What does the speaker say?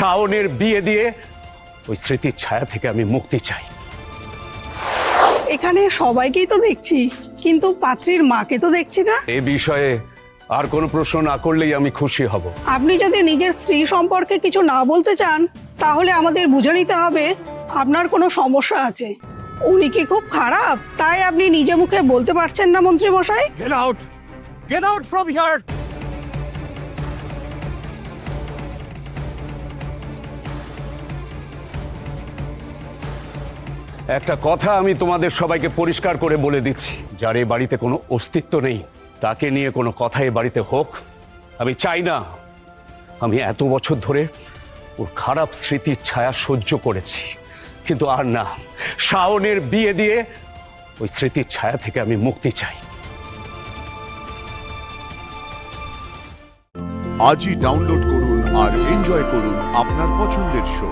শাওনের বিয়ে দিয়ে ওই স্মৃতির ছায়া থেকে আমি মুক্তি চাই। এখানে সবাইকেই তো দেখছি, কিন্তু পাত্রীর মাকে তো দেখছি না। এ বিষয়ে আর কোনো প্রশ্ন না করলেই আমি খুশি হব। আপনি যদি নিজের স্ত্রী সম্পর্কে কিছু না বলতে চান, তাহলে আমাদের বুঝে নিতে হবে আপনার কোনো সমস্যা আছে। উনি কি খুব খারাপ, তাই আপনি নিজে মুখে বলতে পারছেন না মন্ত্রী মশাই? Get out! Get out from here! একটা কথা আমি তোমাদের সবাইকে পরিষ্কার করে বলে দিচ্ছি, যার এ বাড়িতে কোনো অস্তিত্ব নেই তাকে নিয়ে কোনো কথা এ বাড়িতে হোক আমি চাই না। আমি এত বছর ধরে ওর খারাপ স্মৃতির ছায়া সহ্য করেছি, কিন্তু আর না, শাওনের বিয়ে দিয়ে ওই স্মৃতির ছায়া থেকে আমি মুক্তি চাই। আজই ডাউনলোড করুন আর এনজয় করুন আপনার পছন্দের শো।